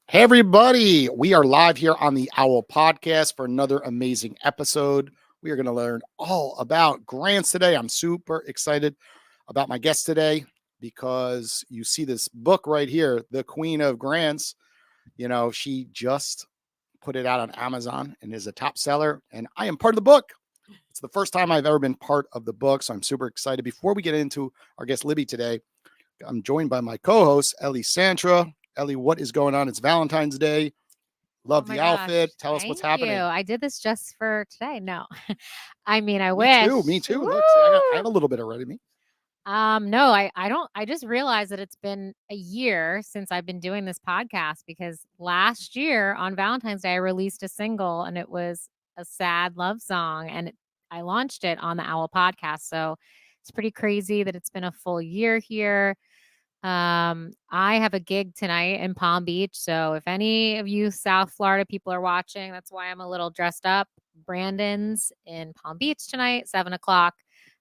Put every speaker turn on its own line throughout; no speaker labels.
Hey, everybody. We are live here on the OWL Podcast for another amazing episode. We are going to learn all about grants today. I'm super excited about my guest today because you see this book right here, The Queen of Grants. You know, she just put it out on Amazon and is a top seller, and I am part of the book. It's the first time I've ever been part of the book, so I'm super excited. Before we get into our guest, Libby, today, I'm joined by my co-host, Ellie Santra. Ellie, what is going on? It's Valentine's Day.
Oh
Love
my
the
gosh.
outfit. Tell us what's
Thank you.
happening.
I did this just for today. No. I mean, I
Me
wish.
too. Me too.
Woo!
Look, see, I have a little bit already. Me.
No, I don't. I just realized that it's been a year since I've been doing this podcast because last year on Valentine's Day I released a single and it was a sad love song and I launched it on the OWL Podcast. So it's pretty crazy that it's been a full year here. I have a gig tonight in Palm Beach. So if any of you South Florida people are watching, that's why I'm a little dressed up. Brandon's in Palm Beach tonight, 7 o'clock.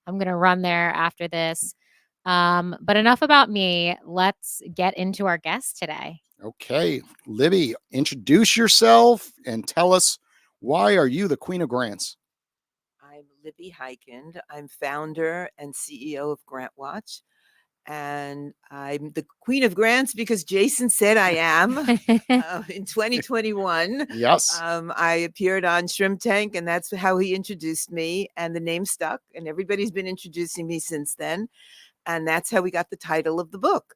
I'm gonna run there after this. But enough about me. Let's get into our guest today.
Okay, Libby, introduce yourself and tell us why are you the Queen of Grants?
I'm Libby Hikind. I'm founder and CEO of Grant Watch. And I'm the Queen of Grants because Jason said I am. In 2021,
Yes.
I appeared on Shrimp Tank, and that's how he introduced me. And the name stuck, and everybody's been introducing me since then. And that's how we got the title of the book.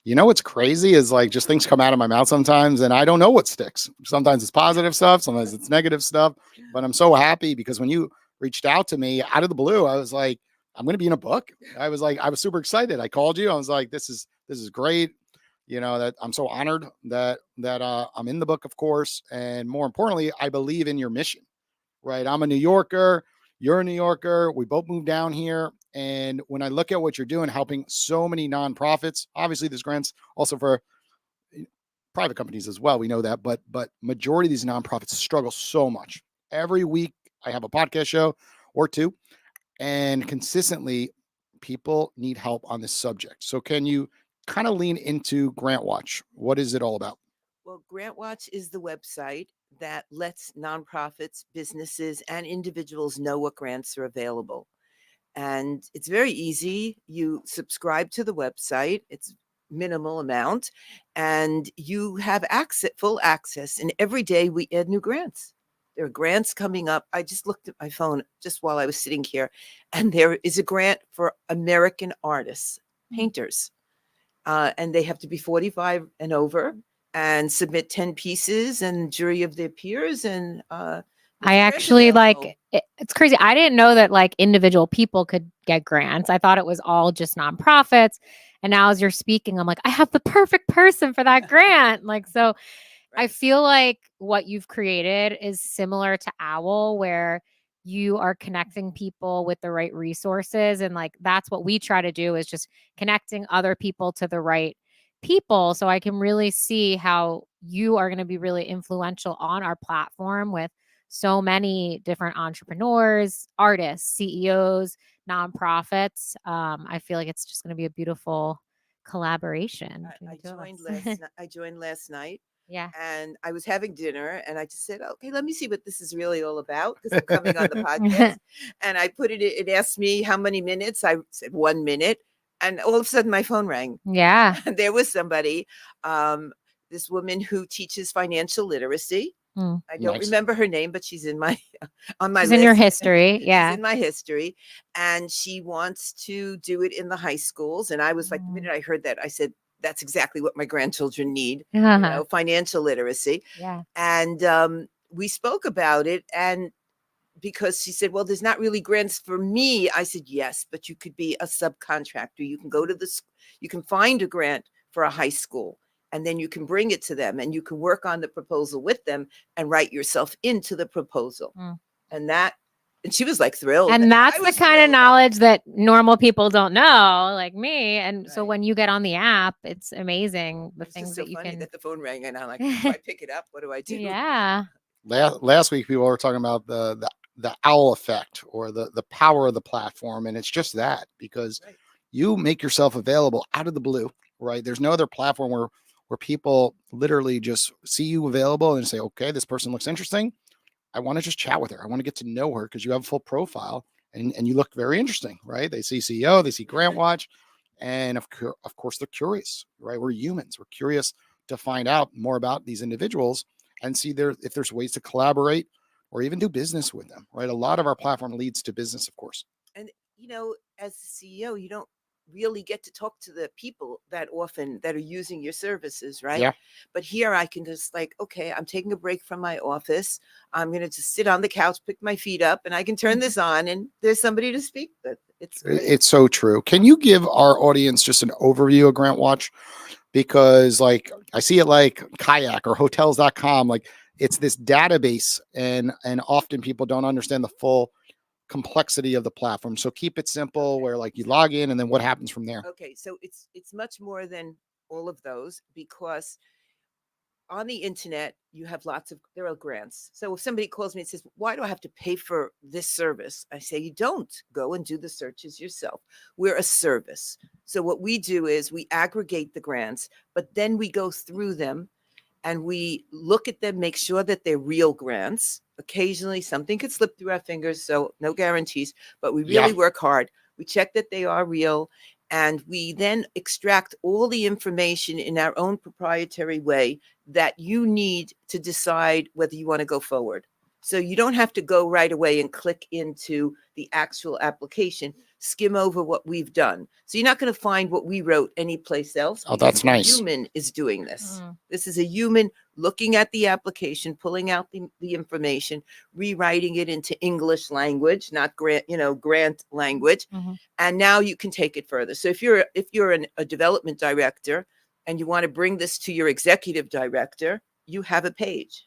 You know what's crazy is like just things come out of my mouth sometimes and I don't know what sticks. Sometimes it's positive stuff, sometimes it's negative stuff. But I'm so happy because when you reached out to me out of the blue, I was like, I'm going to be in a book. I was super excited. I called you. I was like, this is great. You know, that I'm so honored that I'm in the book, of course. And more importantly, I believe in your mission, right? I'm a New Yorker. You're a New Yorker. We both moved down here. And when I look at what you're doing, helping so many nonprofits, obviously there's grants also for private companies as well. We know that, but majority of these nonprofits struggle so much. Every week I have a podcast show or two, and consistently people need help on this subject. So can you kind of lean into Grant Watch? What is it all about?
Well, Grant Watch is the website that lets nonprofits, businesses, and individuals know what grants are available. And it's very easy. You subscribe to the website. It's minimal amount and you have full access. And every day we add new grants. There are grants coming up. I just looked at my phone just while I was sitting here, and there is a grant for American artists, painters. And they have to be 45 and over and submit 10 pieces and jury of their peers. And
I actually it's crazy. I didn't know that like individual people could get grants. I thought it was all just nonprofits. And now as you're speaking, I'm like, I have the perfect person for that grant. Like, so right. I feel like what you've created is similar to OWL, where you are connecting people with the right resources. And like, that's what we try to do, is just connecting other people to the right people. So I can really see how you are going to be really influential on our platform with so many different entrepreneurs, artists, CEOs, nonprofits. I feel like it's just going to be a beautiful collaboration.
I joined last night.
Yeah.
And I was having dinner and I just said, okay, let me see what this is really all about, because I'm coming on the podcast. And I put it asked me how many minutes. I said 1 minute. And all of a sudden my phone rang.
Yeah.
And there was somebody, this woman who teaches financial literacy. I don't remember her name, but she's in my on my
she's
list.
In your history. Yeah.
She's in my history. And she wants to do it in the high schools. And I was like, the minute I heard that, I said, that's exactly what my grandchildren need, financial literacy.
Yeah.
And we spoke about it. And because she said, well, there's not really grants for me. I said, yes, but you could be a subcontractor. You can go to you can find a grant for a high school, and then you can bring it to them and you can work on the proposal with them and write yourself into the proposal. And she was like thrilled.
And that's the kind of knowledge that normal people don't know, like me. And so when you get on the app, it's amazing the things that you can.
That the phone rang and I'm like, if I pick it up, what do I do?
Yeah.
Last week people were talking about the OWL effect, or the power of the platform, and it's just that, because you make yourself available out of the blue, right? There's no other platform where where people literally just see you available and say, okay, this person looks interesting. I want to just chat with her. I want to get to know her because you have a full profile and you look very interesting, right? They see CEO, they see Grant Watch, and of course they're curious, right? We're humans. We're curious to find out more about these individuals and see if there's ways to collaborate or even do business with them, right? A lot of our platform leads to business, of course.
And as the CEO, you don't really get to talk to the people that often that are using your services, right?
Yeah.
But here I can just okay, I'm taking a break from my office. I'm going to just sit on the couch, pick my feet up, and I can turn this on and there's somebody to speak with. It's great.
It's so true. Can you give our audience just an overview of Grant Watch? Because I see it like Kayak or hotels.com, like it's this database and often people don't understand the full complexity of the platform. So keep it simple where you log in and then what happens from there.
Okay, so it's much more than all of those because on the internet you have there are grants. So if somebody calls me and says, why do I have to pay for this service? I say, you don't. Go and do the searches yourself. We're a service. So what we do is we aggregate the grants, but then we go through them and we look at them, make sure that they're real grants. Occasionally something could slip through our fingers, so no guarantees, but we really work hard. We check that they are real, and we then extract all the information in our own proprietary way that you need to decide whether you want to go forward. So you don't have to go right away and click into the actual application. Skim over what we've done. So you're not going to find what we wrote anyplace else.
Oh, that's nice.
A human is doing this. This is a human looking at the application, pulling out the information, rewriting it into English language, not grant language. And now you can take it further. So if you're a development director and you want to bring this to your executive director, you have a page.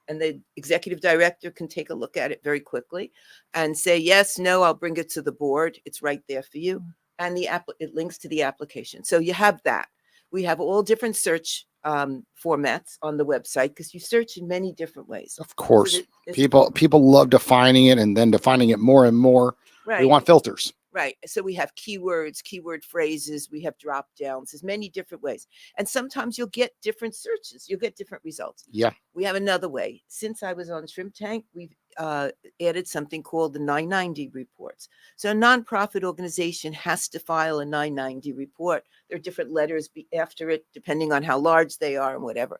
And the executive director can take a look at it very quickly and say, yes, no, I'll bring it to the board. It's right there for you. And it links to the application. So you have that. We have all different search formats on the website because you search in many different ways.
Of course. So people love defining it and then defining it more and more. Right. We want filters.
Right. So we have keywords, keyword phrases. We have drop downs. There's many different ways. And sometimes you'll get different searches. You'll get different results.
Yeah.
We have another way. Since I was on Shrimp Tank, we've added something called the 990 reports. So a nonprofit organization has to file a 990 report. There are different letters after it, depending on how large they are and whatever.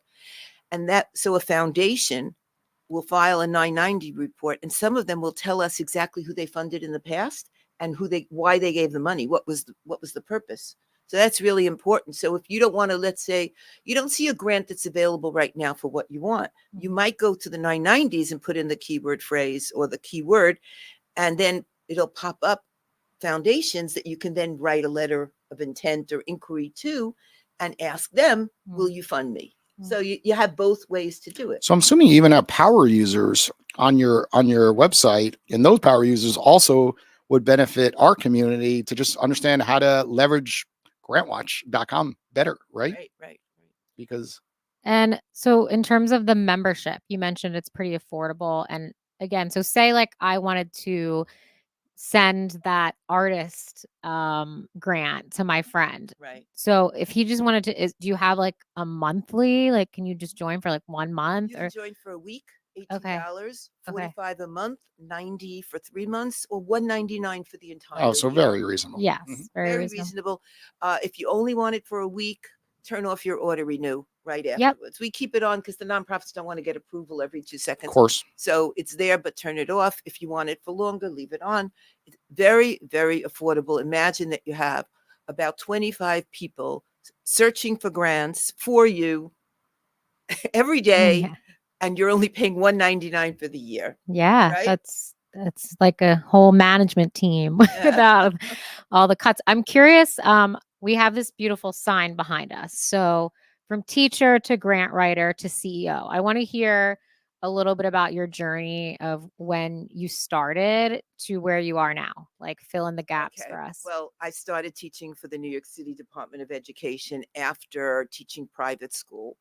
And so a foundation will file a 990 report, and some of them will tell us exactly who they funded in the past and why they gave the money, what was the purpose. So that's really important. So if you don't want to, let's say you don't see a grant that's available right now for what you want, you might go to the 990s and put in the keyword phrase or the keyword, and then it'll pop up foundations that you can then write a letter of intent or inquiry to and ask them, will you fund me? So you have both ways to do it.
So I'm assuming you even have power users on your website, and those power users also would benefit our community to just understand how to leverage grantwatch.com better, right?
Right.
And so in terms of the membership, you mentioned it's pretty affordable. And again, so say I wanted to send that artist grant to my friend.
Right.
So if he just wanted to, do you have a monthly, can you just join for 1 month?
You can join for a week. $18, $45 a month, $90 for 3 months, or $199 for the entire year.
So very reasonable.
Yes,
very reasonable. If you only want it for a week, turn off your auto renew right afterwards. We keep it on because the nonprofits don't want to get approval every 2 seconds.
Of course.
So it's there, but turn it off. If you want it for longer, leave it on. It's very, very affordable. Imagine that you have about 25 people searching for grants for you every day.
Yeah.
And you're only paying $199 for the year.
Yeah,
right?
That's like a whole management team without all the cuts. I'm curious. We have this beautiful sign behind us. So from teacher to grant writer to CEO, I want to hear a little bit about your journey of when you started to where you are now. Fill in the gaps for us.
Well, I started teaching for the New York City Department of Education after teaching private school.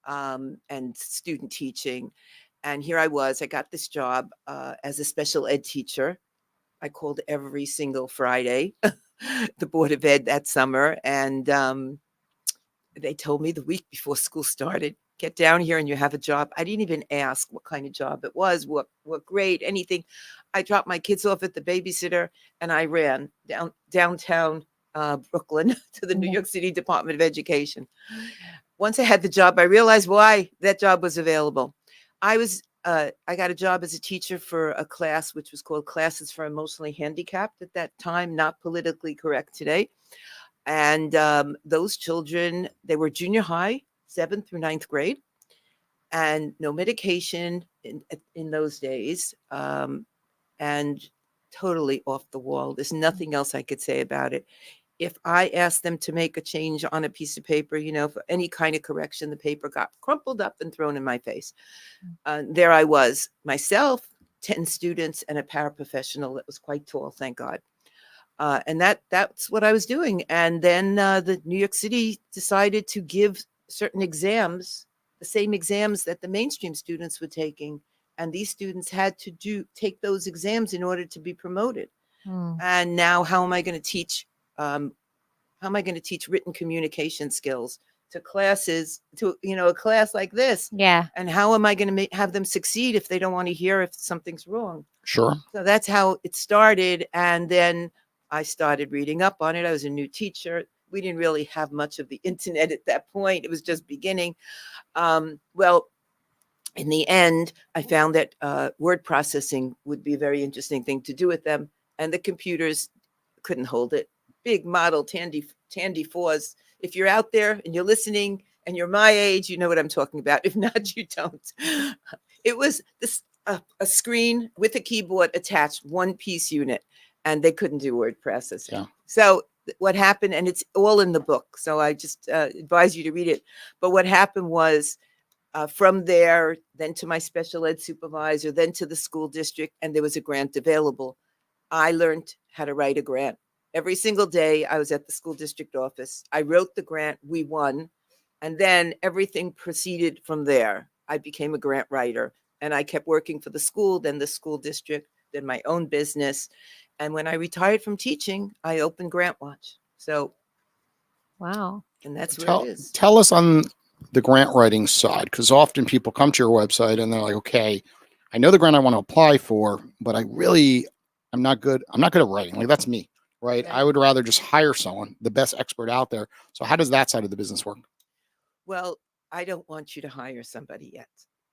And student teaching. And here I got this job as a special ed teacher. I called every single Friday, the Board of Ed that summer. And they told me the week before school started, get down here and you have a job. I didn't even ask what kind of job it was, what grade, anything. I dropped my kids off at the babysitter and I ran downtown Brooklyn to the New
Yeah.
York City Department of Education. Once I had the job, I realized why that job was available. I got a job as a teacher for a class which was called Classes for Emotionally Handicapped at that time, not politically correct today. And those children, they were junior high, 7th through 9th grade, and no medication in those days, and totally off the wall. There's nothing else I could say about it. If I asked them to make a change on a piece of paper, for any kind of correction, the paper got crumpled up and thrown in my face. There I was, myself, 10 students, and a paraprofessional that was quite tall, thank God. And that's what I was doing. And then the New York City decided to give certain exams, the same exams that the mainstream students were taking. And these students had to take those exams in order to be promoted. And now how am I going to teach? How am I going to teach written communication skills to classes, to a class like this?
Yeah.
And how am I going to have them succeed if they don't want to hear if something's wrong?
Sure.
So that's how it started. And then I started reading up on it. I was a new teacher. We didn't really have much of the internet at that point. It was just beginning. Well, in the end, I found that word processing would be a very interesting thing to do with them. And the computers couldn't hold it. Big model Tandy 4s. If you're out there and you're listening and you're my age, you know what I'm talking about. If not, you don't. It was a screen with a keyboard attached, one piece unit, and they couldn't do word processing.
Yeah.
So what happened, and it's all in the book, so I just advise you to read it. But what happened was from there, then to my special ed supervisor, then to the school district, and there was a grant available. I learned how to write a grant. Every single day I was at the school district office. I wrote the grant, we won, and then everything proceeded from there. I became a grant writer, and I kept working for the school, then the school district, then my own business. And when I retired from teaching, I opened Grant Watch. So,
Wow.
and that's where it is.
Tell us on the grant writing side, because often people come to your website and they're like, okay, I know the grant I want to apply for, but I'm not good at writing. Like, that's me, right?
Yeah.
I would rather just hire someone, the best expert out there. So how does that side of the business work?
Well, I don't want you to hire somebody yet.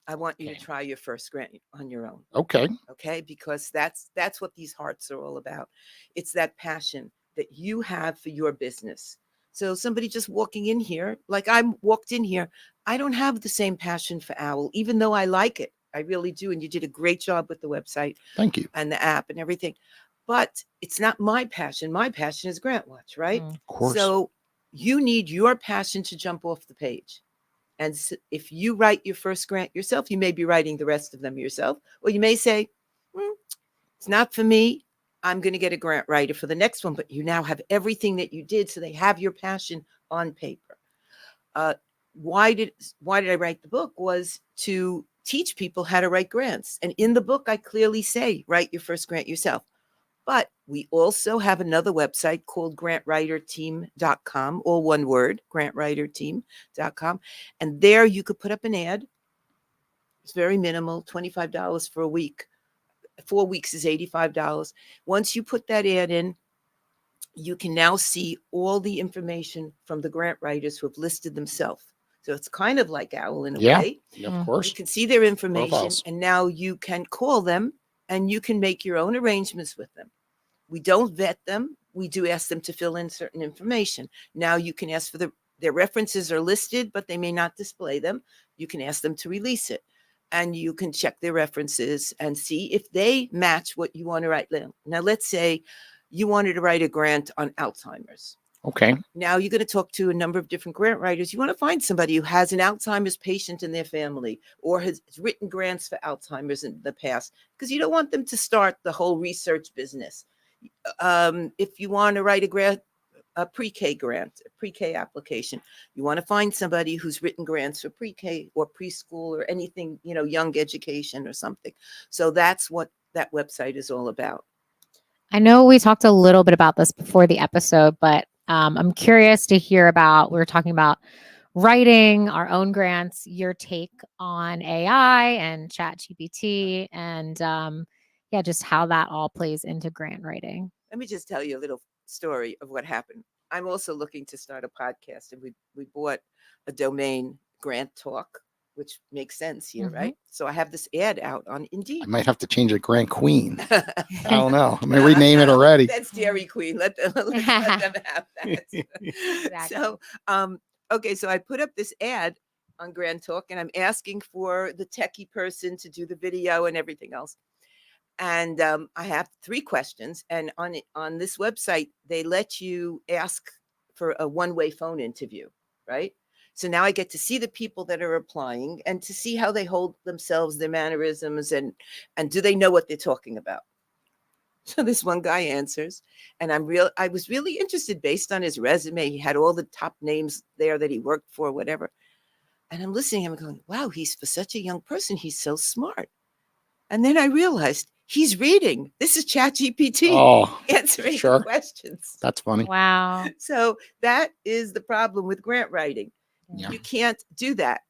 I want you
Okay.
to try your first grant on your own.
Okay.
Okay. Because that's what these hearts are all about. It's that passion that you have for your business. So somebody just walking in here, like I walked in here, I don't have the same passion for OWL, even though I like it. I really do. And you did a great job with the website.
Thank you.
And the app and everything. But it's not my passion. My passion is Grant Watch, right?
Of course.
So you need your passion to jump off the page. And if you write your first grant yourself, you may be writing the rest of them yourself. Or you may say, it's not for me. I'm going to get a grant writer for the next one. But you now have everything that you did. So they have your passion on paper. Why did I write the book? Was to teach people how to write grants. And in the book, I clearly say, write your first grant yourself. But we also have another website called grantwriterteam.com, all one word, grantwriterteam.com. And there you could put up an ad. It's very minimal, $25 for a week. 4 weeks is $85. Once you put that ad in, you can now see all the information from the grant writers who have listed themselves. So it's kind of like OWL in a way.
Yeah, of course.
You can see their information,
Profiles.
and now you can call them and you can make your own arrangements with them. We don't vet them. We do ask them to fill in certain information. Now you can ask for their references are listed, but they may not display them. You can ask them to release it. And you can check their references and see if they match what you want to write. Now, let's say you wanted to write a grant on Alzheimer's.
Okay.
Now you're going to talk to a number of different grant writers. You want to find somebody who has an Alzheimer's patient in their family or has written grants for Alzheimer's in the past, because you don't want them to start the whole research business. If you want to write a grant, a pre-K grant, a pre-K application, you want to find somebody who's written grants for pre-K or preschool or anything, young education or something. So that's what that website is all about.
I know we talked a little bit about this before the episode, but I'm curious to hear about, we were talking about writing our own grants, your take on AI and Chat GPT, and just how that all plays into grant writing.
Let me just tell you a little story of what happened. I'm also looking to start a podcast, and we bought a domain, Grant Talk, which makes sense here, right? So I have this ad out on Indeed.
I might have to change it Grand Queen. I don't know. I may rename it already.
That's Dairy Queen. Let them have that. So, okay, so I put up this ad on Grand Talk, and I'm asking for the techie person to do the video and everything else. And I have 3 questions, and on this website, they let you ask for a one-way phone interview, right? So now I get to see the people that are applying and to see how they hold themselves, their mannerisms, and do they know what they're talking about? So this one guy answers, and I was really interested based on his resume. He had all the top names there that he worked for, whatever. And I'm listening to him going, wow, he's for such a young person, he's so smart. And then I realized he's reading. This is ChatGPT answering the questions.
That's funny.
Wow.
So that is the problem with grant writing.
Yeah.
You can't do that.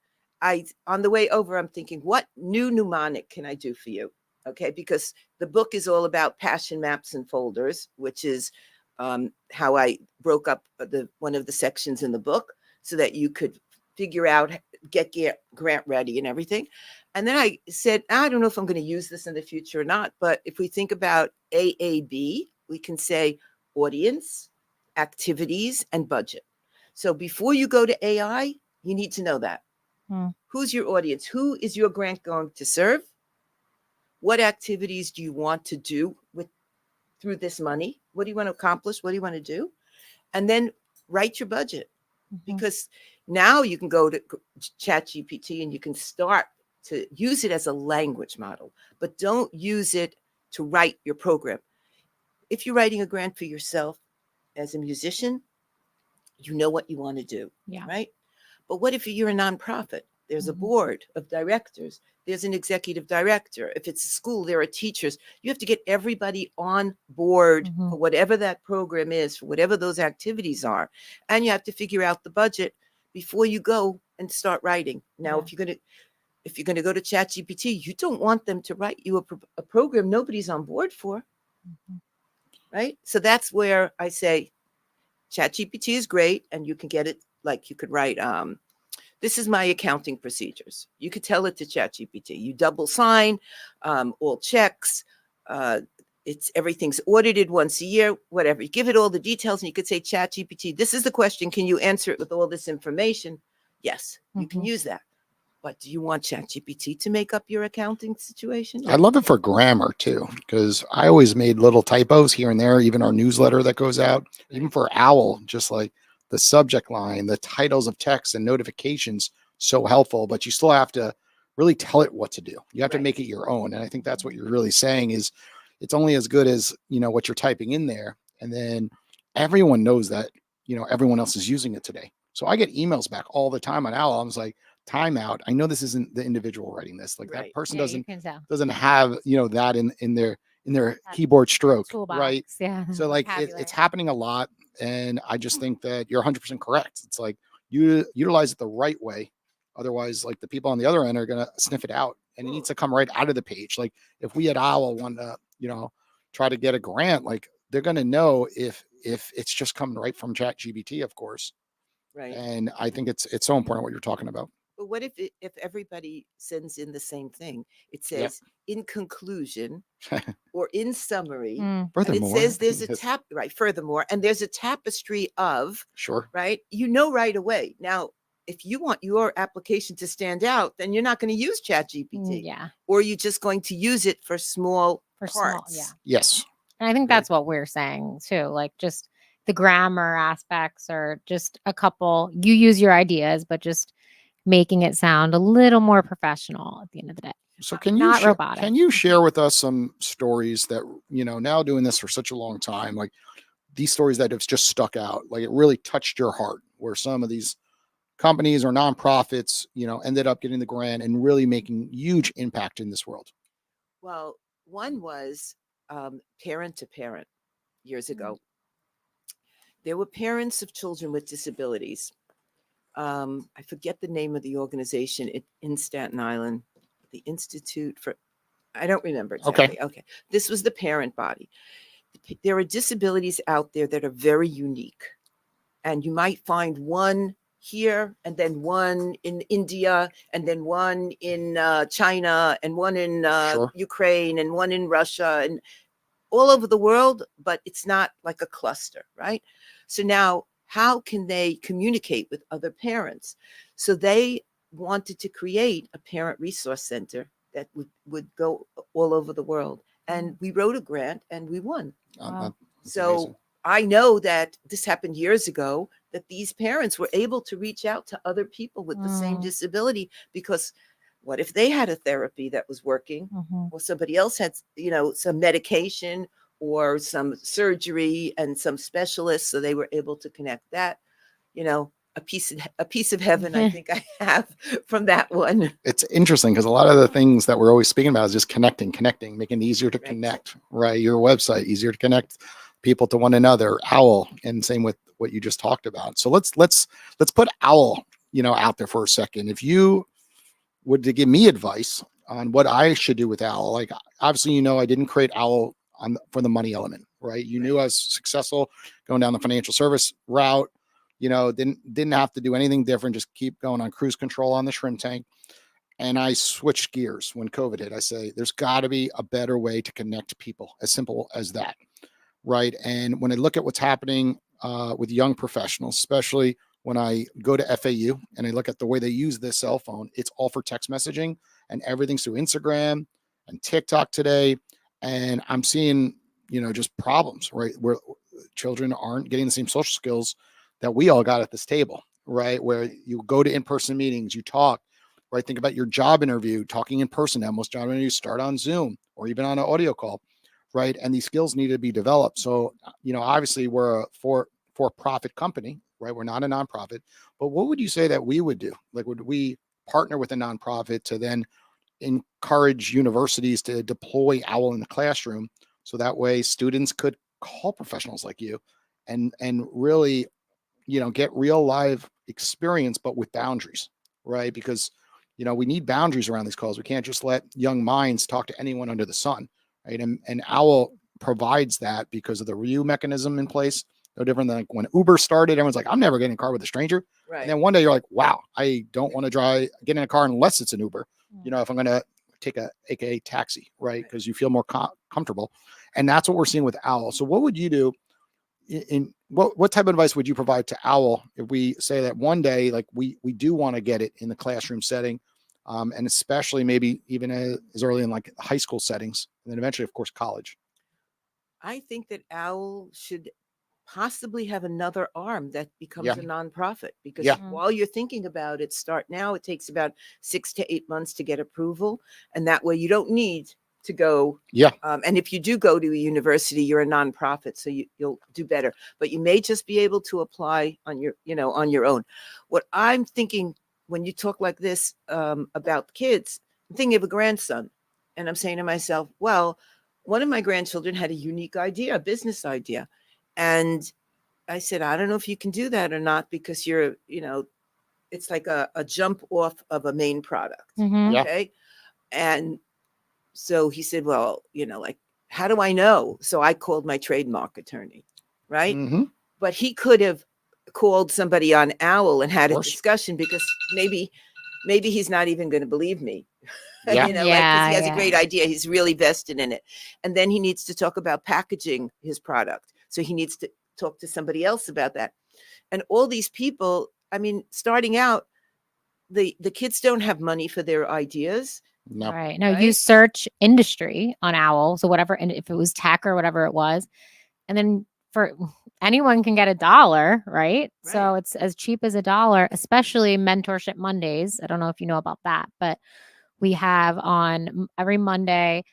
On the way over, I'm thinking, what new mnemonic can I do for you? Okay, because the book is all about passion maps and folders, which is how I broke up one of the sections in the book so that you could figure out, get grant ready and everything. And then I said, I don't know if I'm going to use this in the future or not, but if we think about AAB, we can say audience, activities, and budget. So before you go to AI, you need to know that. Who's your audience? Who is your grant going to serve? What activities do you want to do through this money? What do you want to accomplish? What do you want to do? And then write your budget, because now you can go to ChatGPT and you can start to use it as a language model, but don't use it to write your program. If you're writing a grant for yourself as a musician, you know what you want to do, right? But what if you're a nonprofit? There's a board of directors. There's an executive director. If it's a school, there are teachers. You have to get everybody on board for whatever that program is, for whatever those activities are. And you have to figure out the budget before you go and start writing. Now, if you're going to go to ChatGPT, you don't want them to write you a program nobody's on board for, right? So that's where I say ChatGPT is great, and you can get it, like you could write, this is my accounting procedures. You could tell it to ChatGPT. You double sign, all checks. Everything's audited once a year, whatever. You give it all the details, and you could say, ChatGPT, this is the question. Can you answer it with all this information? Yes, you can use that. But do you want ChatGPT to make up your accounting situation?
I love it for grammar too, because I always made little typos here and there, even our newsletter that goes out, even for OWL, just like the subject line, the titles of text and notifications, so helpful, but you still have to really tell it what to do. You have to make it your own. And I think that's what you're really saying is it's only as good as, what you're typing in there. And then everyone knows that, everyone else is using it today. So I get emails back all the time on OWL. I was like, timeout. I know this isn't the individual writing this. Like that person doesn't have, that in their keyboard stroke.
Toolbox,
right.
Yeah.
So like it's happening a lot. And I just think that you're 100% correct. It's like you utilize it the right way. Otherwise, like the people on the other end are going to sniff it out, and it needs to come right out of the page. Like if we at OWL want to, try to get a grant, like they're going to know if it's just coming right from ChatGPT, of course.
Right.
And I think it's so important what you're talking about.
But what if everybody sends in the same thing? It says in conclusion or in summary. And it says there's a furthermore, and there's a tapestry of, right? Right away. Now, if you want your application to stand out, then you're not going to use ChatGPT. Or you're just going to use it for small parts.
Yes.
And I think that's what we're saying too. Like just the grammar aspects or just a couple, you use your ideas, but just making it sound a little more professional at the end of the day.
So can you share with us some stories that, now doing this for such a long time, like these stories that have just stuck out, like it really touched your heart, where some of these companies or nonprofits, ended up getting the grant and really making huge impact in this world?
Well, one was parent to parent years ago. there were parents of children with disabilities. I forget the name of the organization in Staten Island, the Institute for, I don't remember exactly. Okay. This was the parent body. There are disabilities out there that are very unique. And you might find one here, and then one in India, and then one in China, and one in
Sure.
Ukraine, and one in Russia, and all over the world, but it's not like a cluster, right? So now, how can they communicate with other parents? So they wanted to create a parent resource center that would go all over the world. And we wrote a grant and we won.
Wow.
So
amazing.
I know that this happened years ago, that these parents were able to reach out to other people with the same
Mm.
disability, because what if they had a therapy that was working,
Mhm.
or somebody else had, some medication or some surgery and some specialists, so they were able to connect that, a piece of heaven, I think I have from that one.
It's interesting because a lot of the things that we're always speaking about is just connecting, making it easier to
Right.
connect, right? Your website, easier to connect people to one another. OWL, and same with what you just talked about. So let's put OWL, out there for a second. If you would to give me advice on what I should do with OWL, like obviously, I didn't create OWL for the money element, right? You knew I was successful going down the financial service route. Didn't have to do anything different. Just keep going on cruise control on the shrimp tank. And I switched gears when COVID hit. I say, there's got to be a better way to connect people, as simple as that. Right. And when I look at what's happening with young professionals, especially when I go to FAU and I look at the way they use their cell phone, it's all for text messaging, and everything's through Instagram and TikTok today. And I'm seeing, just problems, right? Where children aren't getting the same social skills that we all got at this table, right? Where you go to in-person meetings, you talk, right? Think about your job interview, talking in person. Now, most job interviews start on Zoom or even on an audio call, right? And these skills need to be developed. So, obviously we're a for-profit company, right? We're not a nonprofit, but what would you say that we would do? Like, would we partner with a nonprofit to then encourage universities to deploy OWL in the classroom, so that way students could call professionals like you and really, get real live experience, but with boundaries, right? Because, we need boundaries around these calls. We can't just let young minds talk to anyone under the sun, right? And OWL provides that because of the review mechanism in place. No different than like when Uber started, everyone's like, I'm never getting in a car with a stranger.
Right.
And then one day you're like, wow, I don't want to get in a car unless it's an Uber. If I'm going to take a AKA taxi, right? Because you feel more comfortable. And that's what we're seeing with OWL. So what would you do in what type of advice would you provide to OWL if we say that one day, like we do want to get it in the classroom setting, and especially maybe even as early in like high school settings, and then eventually, of course, college?
I think that OWL should possibly have another arm that becomes
Yeah.
a nonprofit, because
Yeah.
while you're thinking about it, start now. It takes about 6 to 8 months to get approval, and that way you don't need to go.
Yeah.
And if you do go to a university, you're a nonprofit, so you'll do better. But you may just be able to apply on your own. What I'm thinking when you talk like this about kids, I'm thinking of a grandson, and I'm saying to myself, well, one of my grandchildren had a unique idea, a business idea. And I said, I don't know if you can do that or not, because it's like a jump off of a main product.
Mhm.
Yeah.
Okay. And so he said, well, like, how do I know? So I called my trademark attorney, right?
Mm-hmm.
But he could have called somebody on OWL and had
Of
a
course.
discussion, because maybe he's not even going to believe me.
Yeah.
Because
Yeah,
he has
yeah.
a great idea. He's really vested in it. And then he needs to talk about packaging his product. So he needs to talk to somebody else about that. And all these people, I mean, starting out, the kids don't have money for their ideas.
No.
Right. No, you
Right?
search industry on OWL. So whatever, and if it was tech or whatever it was, and then for anyone can get $1, right? So
Right.
it's as cheap as $1, especially Mentorship Mondays. I don't know if you know about that, but we have on every Monday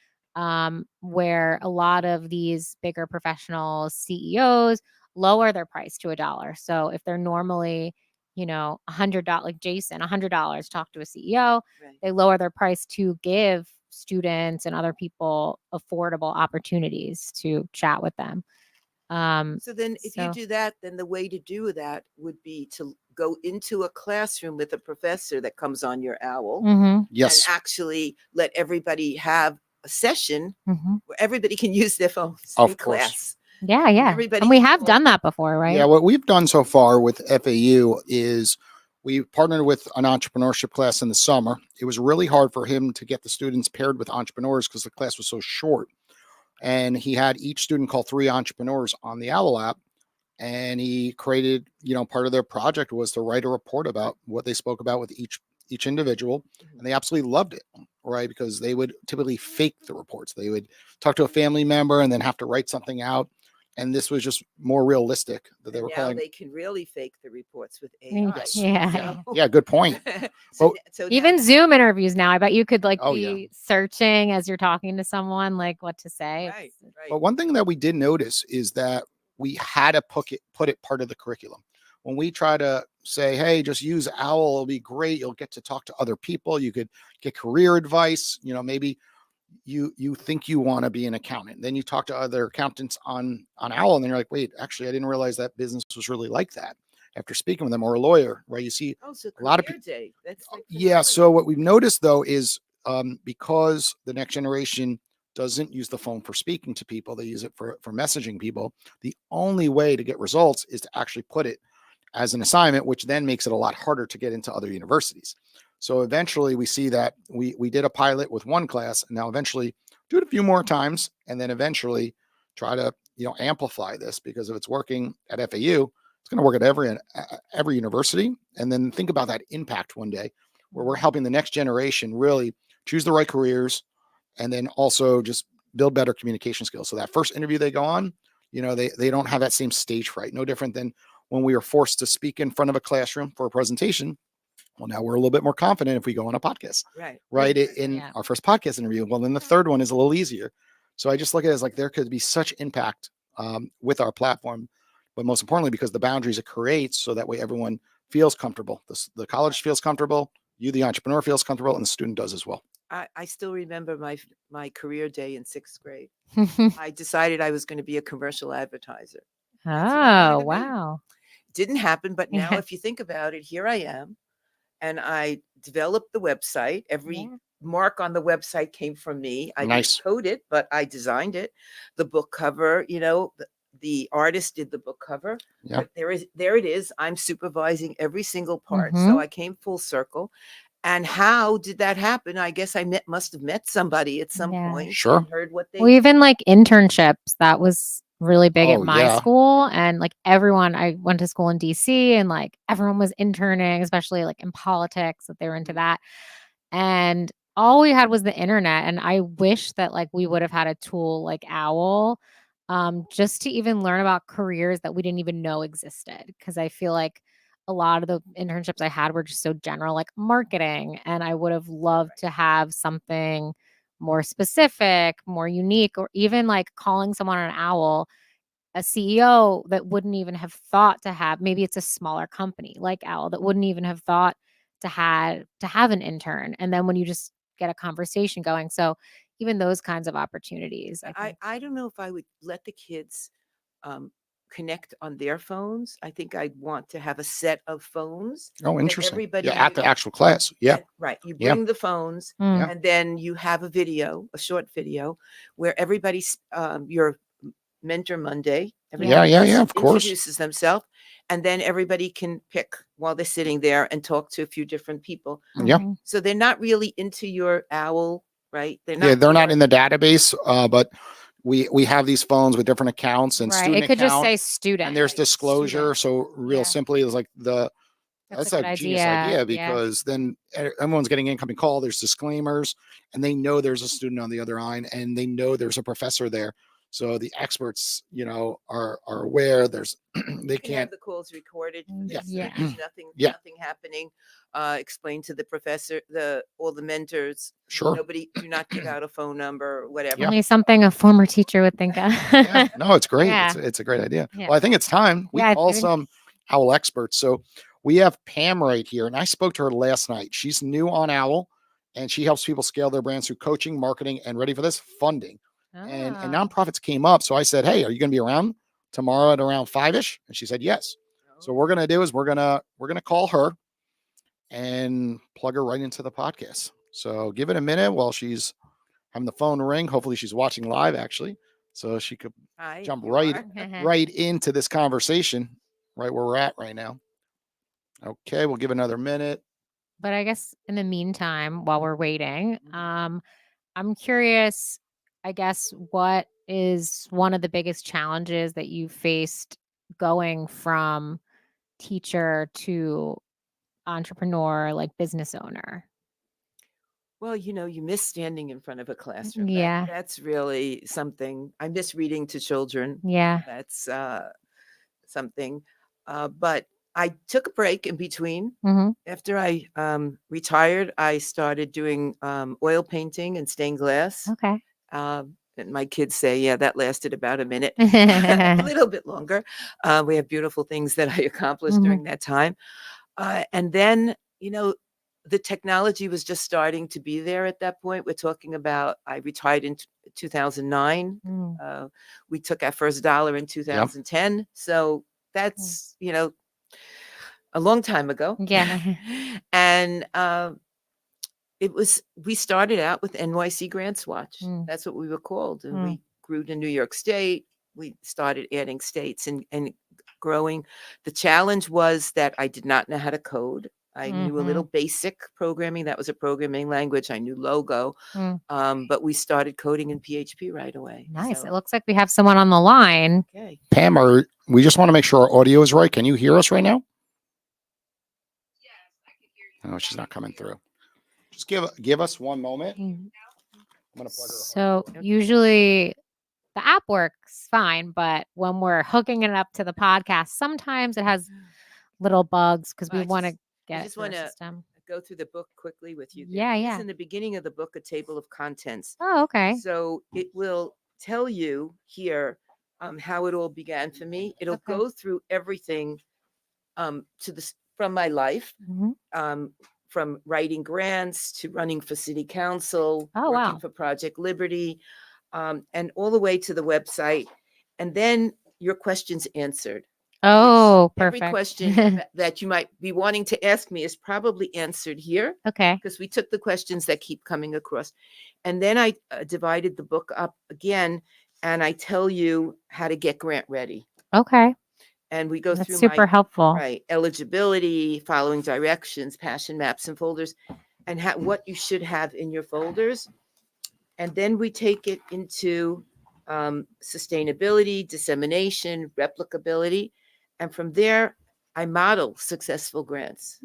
where a lot of these bigger professional CEOs lower their price to $1. So if they're normally, $100, like Jason, $100 talk to a CEO,
Right.
they lower their price to give students and other people affordable opportunities to chat with them.
So then if you do that, then the way to do that would be to go into a classroom with a professor that comes on your OWL and
Yes.
actually let everybody have a session
Mhm.
where everybody can use their phones
Of
in
course.
class.
Yeah, yeah.
everybody
And we
can
have
talk.
done that before, right?
Yeah, what we've done so far with FAU is we partnered with an entrepreneurship class in the summer. It was really hard for him to get the students paired with entrepreneurs because the class was so short. And he had each student call 3 entrepreneurs on the OWL app. And he created, part of their project was to write a report about what they spoke about with each individual. And they absolutely loved it, right? Because they would typically fake the reports. They would talk to a family member and then have to write something out. And this was just more realistic that they
And
were
now
calling.
they can really fake the reports with
Mm,
AI.
Yes.
Yeah.
Yeah, good point.
So
Even
now,
Zoom interviews now, I bet you could
Oh, yeah.
be searching as you're talking to someone, like what to say.
right, right.
But one thing that we did notice is that we had to put it part of the curriculum. When we try to say, hey, just use OWL, it'll be great. You'll get to talk to other people. You could get career advice. Maybe you think you want to be an accountant. Then you talk to other accountants on OWL, and then you're like, wait, actually, I didn't realize that business was really like that. After speaking with them, or a lawyer, right? You see
So
a lot of
career day. That's like
yeah.
phenomenal.
So what we've noticed though is because the next generation doesn't use the phone for speaking to people, they use it for messaging people. The only way to get results is to actually put it as an assignment, which then makes it a lot harder to get into other universities. So eventually we see that we did a pilot with one class, and now eventually do it a few more times, and then eventually try to amplify this, because if it's working at FAU, it's going to work at every university. And then think about that impact one day where we're helping the next generation really choose the right careers, and then also just build better communication skills. So that first interview they go on, they don't have that same stage fright. No different than when we were forced to speak in front of a classroom for a presentation. Well, now we're a little bit more confident if we go on a podcast, right? In our first podcast interview. Well, then the third one is a little easier. So I just look at it as like there could be such impact with our platform, but most importantly, because the boundaries it creates, so that way everyone feels comfortable. The college feels comfortable, you, the entrepreneur, feels comfortable, and the student does as well.
I still remember my career day in 6th grade. I decided I was going to be a commercial advertiser.
Oh, wow.
Didn't happen, but now
Yeah.
if you think about it, here I am, and I developed the website. Every mark on the website came from me. I didn't code it, but I designed it. The book cover, the artist did the book cover.
Yeah.
But there it is. I'm supervising every single part. So I came full circle. And how did that happen? I guess I must have met somebody at some point.
Sure.
And heard what they
Well, even like internships, that was really big at
Oh,
my
yeah.
school. And like everyone, I went to school in DC, and like everyone was interning, especially like in politics, that they were into that. And all we had was the internet. And I wish that like we would have had a tool like OWL, just to even learn about careers that we didn't even know existed. Cause I feel like a lot of the internships I had were just so general, like marketing. And I would have loved to have something more specific, more unique, or even like calling someone an OWL, a CEO that wouldn't even have thought to have, maybe it's a smaller company like OWL that wouldn't even have thought to have an intern. And then when you just get a conversation going. So even those kinds of opportunities.
I don't know if I would let the kids connect on their phones. I think I'd want to have a set of phones.
Oh, interesting.
Everybody
at the actual class. Yeah.
Right. You bring the phones,
Mm.
and then you have a short video where everybody's your mentor Monday. Everybody
Of course.
introduces themselves, and then everybody can pick while they're sitting there and talk to a few different people.
Yeah.
Mhm.
So they're not really into your OWL, right? They're
not in the database, but we have these phones with different accounts and
Right.
student
It could just
account,
say student.
and there's disclosure. So real
Yeah.
simply is like that's
a
a
good
genius
idea.
idea,
Yeah.
because then everyone's getting incoming call. There's disclaimers, and they know there's a student on the other line, and they know there's a professor there. So the experts, are aware. There's they
You can have
can't.
the calls recorded.
Yeah.
There's nothing
Yeah.
nothing happening. Explain to the professor, all the mentors.
Sure.
Do not give out a phone number or whatever.
Yeah.
Only something a former teacher would think of.
Yeah, no, it's great.
Yeah.
It's a great idea.
Yeah.
Well, I think it's time we
Yeah,
call
it's
some OWL experts. So we have Pam right here, and I spoke to her last night. She's new on OWL, and she helps people scale their brands through coaching, marketing, and ready for this, funding. And
Ah.
nonprofits came up. So I said, hey, are you going to be around tomorrow at around 5ish? And she said yes. So what we're gonna do is we're gonna call her and plug her right into the podcast. So give it a minute while she's having the phone ring. Hopefully she's watching live actually, so she could
Hi,
jump
you
right
are?
right into this conversation right where we're at right now. Okay, we'll give another minute.
But I guess in the meantime, while we're waiting,
Mhm.
I'm curious, I guess, what is one of the biggest challenges that you faced going from teacher to entrepreneur, like business owner?
Well, you miss standing in front of a classroom.
Yeah.
That's really something. I miss reading to children.
Yeah.
That's something. But I took a break in between.
Mm-hmm.
After I retired, I started doing oil painting and stained glass.
Okay.
And my kids say, yeah, that lasted about a minute, a little bit longer. We have beautiful things that I accomplished
Mhm.
during that time. And then, the technology was just starting to be there at that point. We're talking about, I retired in 2009.
Mm.
We took our first dollar in
Yep.
2010. So that's, a long time ago.
Yeah.
And we started out with NYC Grants Watch.
Mm.
That's what we were called. And
Mm.
we grew to New York State. We started adding states and growing. The challenge was that I did not know how to code. I knew a little basic programming. That was a programming language. I knew Logo.
Mm.
But we started coding in PHP right away.
Nice.
So,
It looks like we have someone on the line.
okay.
Pam, we just want to make sure our audio is right. Can you hear us right now? Oh, she's not coming through. Just give us one moment.
Mm.
I'm gonna plug her.
So
Okay.
usually the app works fine, but when we're hooking it up to the podcast, sometimes it has little bugs because we
Well, I
want to
just-
get it
just
through our
wanna-
system.
Go through the book quickly with you.
Yeah,
There is
yeah.
in the beginning of the book a table of contents.
Oh, okay.
So it will tell you here how it all began for me. It'll
Okay.
go through everything from my life,
Mhm.
from writing grants to running for city council,
Oh,
working
wow.
for Project Liberty, and all the way to the website. And then your questions answered.
Oh,
Every
perfect.
question that you might be wanting to ask me is probably answered here
Okay.
because we took the questions that keep coming across. And then I divided the book up again, and I tell you how to get grant ready.
Okay.
And we go
That's
through
super helpful.
right, eligibility, following directions, passion maps and folders, and what you should have in your folders. And then we take it into sustainability, dissemination, replicability. And from there, I model successful grants.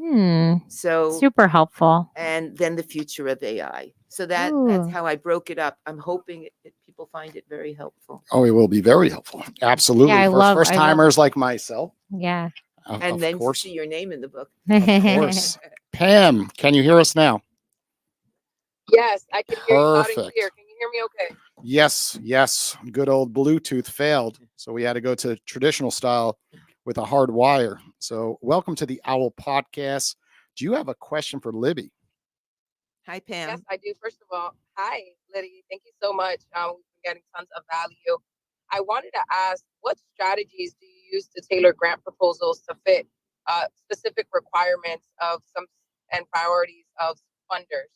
So
Super helpful.
and then the future of AI. So that's
Ooh.
how I broke it up. I'm hoping people find it very helpful.
Oh, it will be very helpful. Absolutely.
Yeah,
First timers like myself.
Yeah.
And
Of
then
course.
to see your name in the book.
Of course. Pam, can you hear us now?
Yes, I can hear you loud and
Perfect.
clear. Can you hear me okay?
Yes. Good old Bluetooth failed. So we had to go to traditional style with a hard wire. So welcome to the OWL Podcast. Do you have a question for Libby?
Hi, Pam.
Yes, I do. First of all, hi, Liddy. Thank you so much. We've been getting tons of value. I wanted to ask, what strategies do you use to tailor grant proposals to fit specific requirements of some and priorities of funders?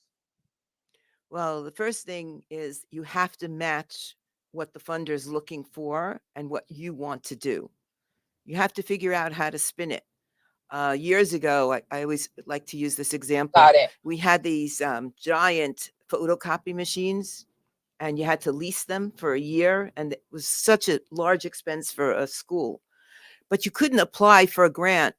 Well, the first thing is you have to match what the funder is looking for and what you want to do. You have to figure out how to spin it. Years ago, I always like to use this example.
Got it.
We had these giant photocopy machines, and you had to lease them for a year, and it was such a large expense for a school. But you couldn't apply for a grant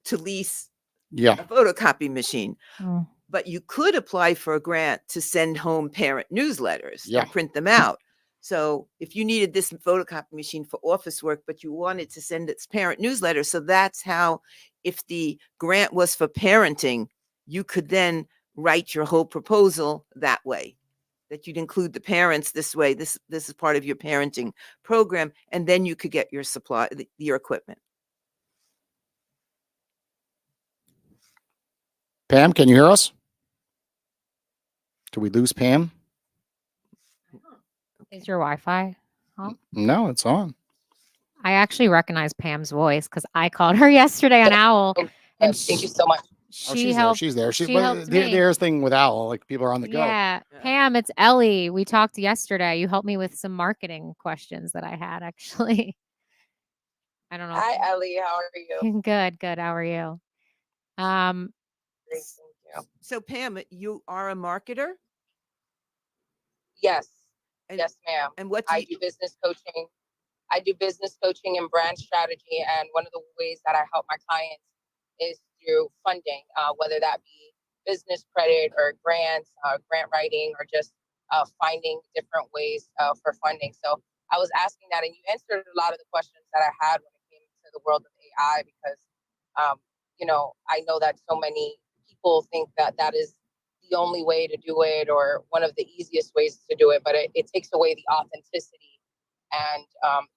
to lease
Yeah.
a photocopy machine.
Mm.
But you could apply for a grant to send home parent newsletters
Yeah.
and print them out. So if you needed this photocopy machine for office work, but you wanted to send its parent newsletter, so that's how, if the grant was for parenting, you could then write your whole proposal that way, that you'd include the parents this way. This is part of your parenting program, and then you could get your your equipment.
Pam, can you hear us? Did we lose Pam?
Is your Wi-Fi?
No, it's on.
I actually recognize Pam's voice because I called her yesterday on Owl, and
Thank you so much.
Oh,
she helped.
she's there.
She
But
helped me.
there's thing with Owl, like people are on the go.
Yeah,
Yeah.
Pam, it's Ellie. We talked yesterday. You helped me with some marketing questions that I had actually. I don't know.
Hi, Ellie. How are you?
Good, good. How are you? Um,
Great, thank you.
So Pam, you are a marketer,
Yes,
and
yes, ma'am.
and what do
I
you?
do business coaching. I do business coaching and brand strategy, and one of the ways that I help my clients is through funding, whether that be business credit or grants, grant writing, or just finding different ways for funding. So I was asking that, and you answered a lot of the questions that I had when it came to the world of AI, because I know that so many people think that that is the only way to do it or one of the easiest ways to do it, but it takes away the authenticity and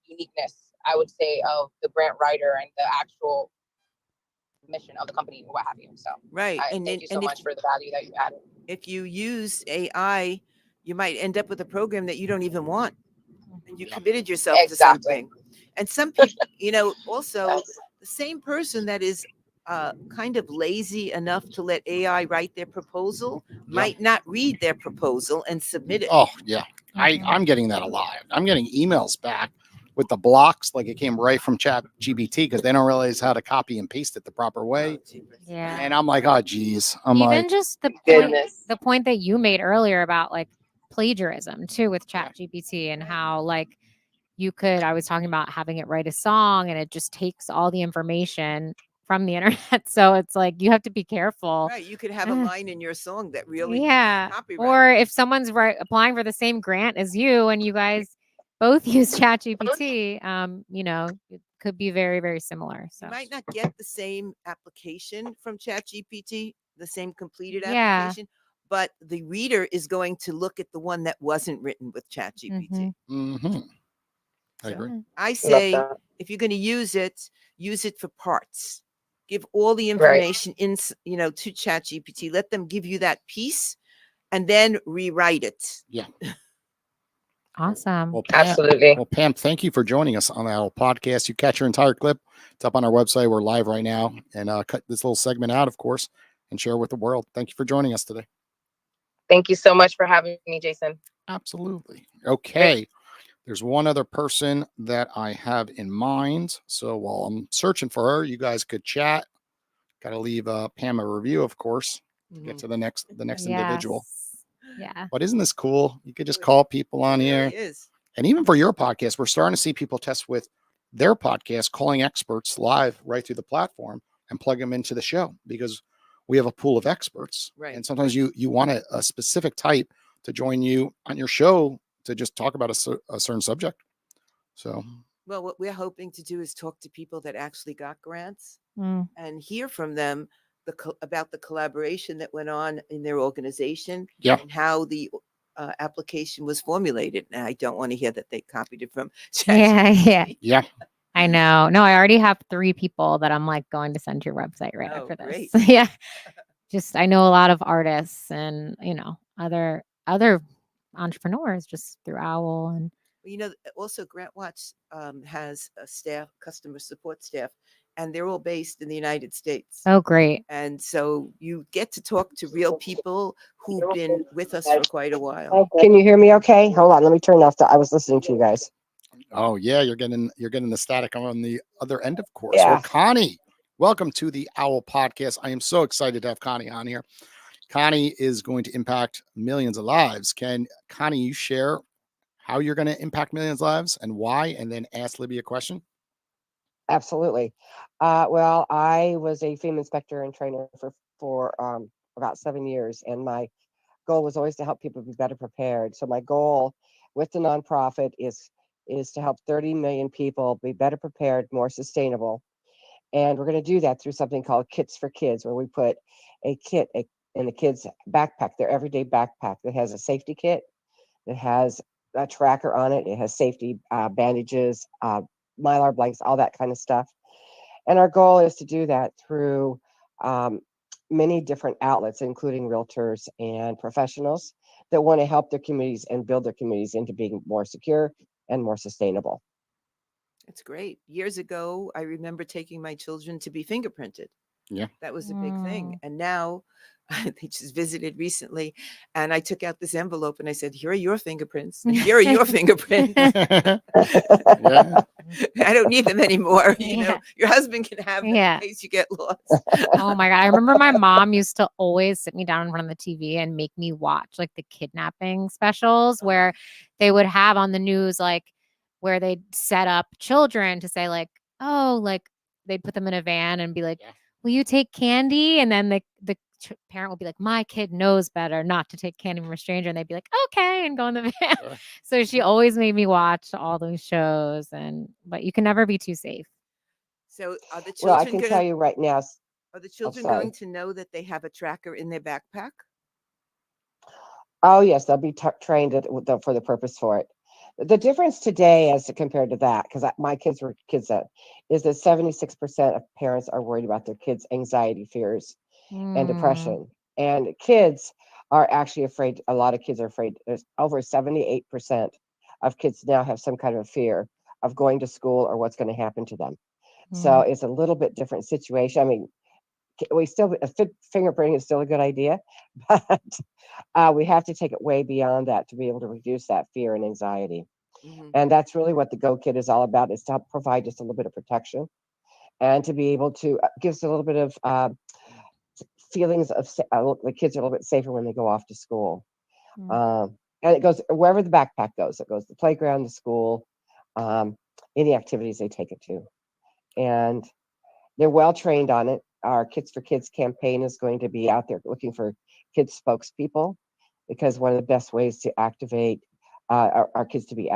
uniqueness, I would say, of the grant writer and the actual mission of the company or what have you. So
Right,
I
and
thank
then
you so much for the value that you added.
if you use AI, you might end up with a program that you don't even want, and you
Yeah.
committed yourself to
Exactly.
something. And some people, also the same person that is kind of lazy enough to let AI write their proposal might not read their proposal and submit it.
Oh yeah,
Mhm.
I'm getting that a lot. I'm getting emails back with the blocks, like it came right from Chat GBT because they don't realize how to copy and paste it the proper way.
Oh, jeepers.
Yeah.
And I'm like, oh geez, I'm
Even
like,
just
Goodness.
the point that you made earlier about like plagiarism too with
Yeah.
Chat GPT and how like I was talking about having it write a song and it just takes all the information from the internet. So it's like you have to be careful.
Right, you could have a line in your song that really
Yeah.
copyright.
Or if someone's applying for the same grant as you and you guys both use Chat GPT, it could be very, very similar. So
You might not get the same application from ChatGPT, the same completed
Yeah.
application, but the reader is going to look at the one that wasn't written with ChatGPT.
mm-hmm. I
So
agree.
I
Love
say
that.
if you're going to use it for parts. Give all the
Right.
information to ChatGPT. Let them give you that piece and then rewrite it.
awesome.
Well, Pam,
Absolutely.
well, Pam, thank you for joining us on our podcast. You catch your entire clip. It's up on our website. We're live right now, and cut this little segment out, of course, and share with the world. Thank you for joining us today.
Thank you so much for having me, Jason.
Absolutely. Okay. There's one other person that I have in mind. So while I'm searching for her, you guys could chat. Got to leave Pam a review, of course, to get to the next individual.
Yes. Yeah.
But isn't this cool? You could just call people on
It
here.
really is.
And even for your podcast, we're starting to see people test with their podcast, calling experts live right through the platform and plug them into the show because we have a pool of experts.
Right.
And sometimes you want a specific type to join you on your show to just talk about a certain subject. So,
Well, what we're hoping to do is talk to people that actually got grants
Mm.
and hear from them about the collaboration that went on in their organization
Yeah.
and how the application was formulated. And I don't want to hear that they copied it from
Yeah.
ChatGPT.
yeah.
I know. No, I already have 3 people that I'm like going to send to your website right
Oh,
after this.
great.
Yeah. Just I know a lot of artists and, other entrepreneurs just through Owl and
Also GrantWatch has a customer support staff, and they're all based in the United States.
oh great.
And so you get to talk to real people who've been with us for quite a while.
Can you hear me okay? Hold on, let me turn off I was listening to you guys.
Oh yeah, you're getting the static on the other end, of course.
Yeah.
Well, Connie, welcome to the Owl Podcast. I am so excited to have Connie on here. Connie is going to impact millions of lives. Can Connie, you share how you're going to impact millions of lives and why, and then ask Libby a question?
Absolutely. Well, I was a film inspector and trainer for about 7 years, and my goal was always to help people be better prepared. So my goal with the nonprofit is to help 30 million people be better prepared, more sustainable. And we're going to do that through something called Kits for Kids, where we put a kit in the kids' backpack, their everyday backpack, that has a safety kit, that has a tracker on it. It has safety bandages, Mylar blankets, all that kind of stuff. And our goal is to do that through many different outlets, including realtors and professionals that want to help their communities and build their communities into being more secure and more sustainable.
It's great. Years ago, I remember taking my children to be fingerprinted.
Yeah.
That was a big thing.
Mm.
And now they just visited recently, and I took out this envelope and I said, "Here are your fingerprints, and here are your fingerprints."
Yeah.
I don't need them anymore.
Yeah.
Your husband can have them
Yeah.
in case you get lost.
Oh my God. I remember my mom used to always sit me down in front of the TV and make me watch like the kidnapping specials where they would have on the news, like where they'd set up children to say, like, oh, like they'd put them in a van and be like,
Yeah.
will you take candy? And then the parent would be like, my kid knows better not to take candy from a stranger. And they'd be like, okay, and go in the van.
Sure.
So she always made me watch all those shows. But you can never be too safe.
So are the
Well, I
children
can tell you right now.
are the children
sorry.
going to know that they have a tracker in their backpack?
Oh yes, they'll be trained for the purpose for it. The difference today, as compared to that, because my kids were kids that, is that 76% of parents are worried about their kids' anxiety, fears, and
Mm.
depression, and kids are actually afraid. A lot of kids are afraid. There's over 78% of kids now have some kind of fear of going to school or what's going to happen to them. So
Mm.
it's a little bit different situation. I mean, fingerprinting is still a good idea, but we have to take it way beyond that to be able to reduce that fear and anxiety.
Mhm.
And that's really what the Go Kit is all about, is to help provide just a little bit of protection and to be able to give us a little bit of feelings of the kids are a little bit safer when they go off to school.
Mm.
And it goes wherever the backpack goes. It goes to the playground, the school, any activities they take it to. And they're well trained on it. Our Kids for Kids campaign is going to be out there looking for kids spokespeople, because one of the best ways to activate our kids to be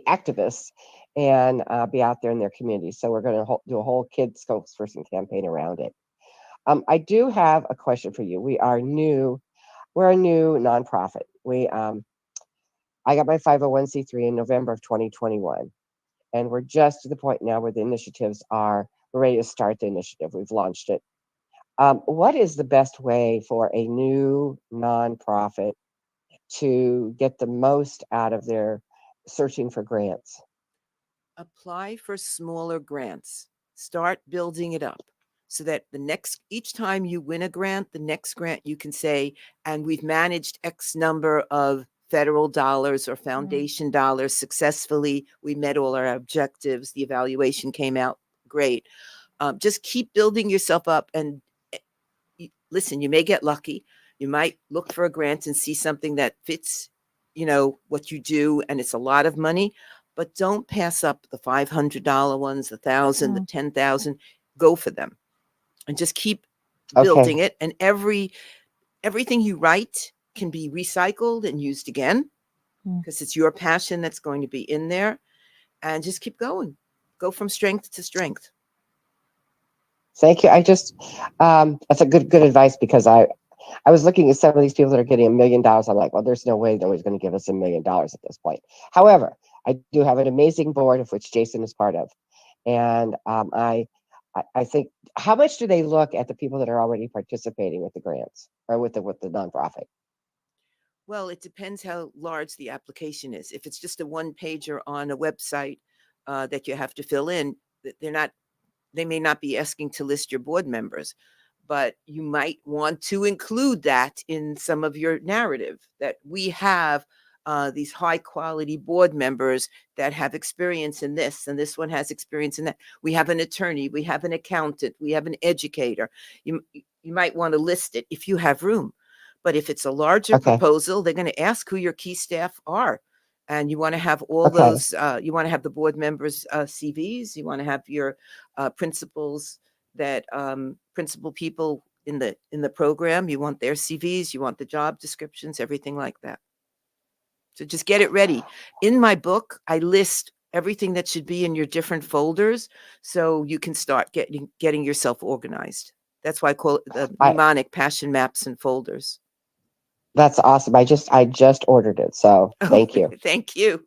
activists and be out there in their community. So we're going to do a whole kids spokesperson campaign around it. I do have a question for you. We're a new nonprofit. I got my 501c3 in November of 2021, and we're just to the point now where the initiatives are. We're ready to start the initiative. We've launched it. What is the best way for a new nonprofit to get the most out of their searching for grants?
Apply for smaller grants. Start building it up so that each time you win a grant, the next grant you can say, and we've managed X number of federal dollars or foundation dollars successfully. We met all our objectives. The evaluation came out great. Just keep building yourself up, and listen, you may get lucky. You might look for a grant and see something that fits, what you do, and it's a lot of money, but don't pass up the $500 ones, the $1,000, the $10,000. Go for them and just keep building it. And everything you write can be recycled and used again, because it's your passion that's going to be in there. And just keep going. Go from strength to strength.
Thank you. That's a good advice, because I was looking at some of these people that are getting $1 million. I'm like, well, there's no way nobody's going to give us $1 million at this point. However, I do have an amazing board of which Jason is part of. And I think, how much do they look at the people that are already participating with the grants or with the nonprofit?
Well, it depends how large the application is. If it's just a one pager on a website that you have to fill in, they may not be asking to list your board members, but you might want to include that in some of your narrative, that we have these high quality board members that have experience in this, and this one has experience in that. We have an attorney, we have an accountant, we have an educator. You might want to list it if you have room. But if it's a larger proposal, they're going to ask who your key staff are. And you want to have all those, you want to have the board members' CVs. You want to have your principals principal people in the program. You want their CVs. You want the job descriptions, everything like that. So just get it ready. In my book, I list everything that should be in your different folders, so you can start getting yourself organized. That's why I call it the mnemonic passion maps and folders.
That's awesome. I just ordered it. So thank you.
Thank you.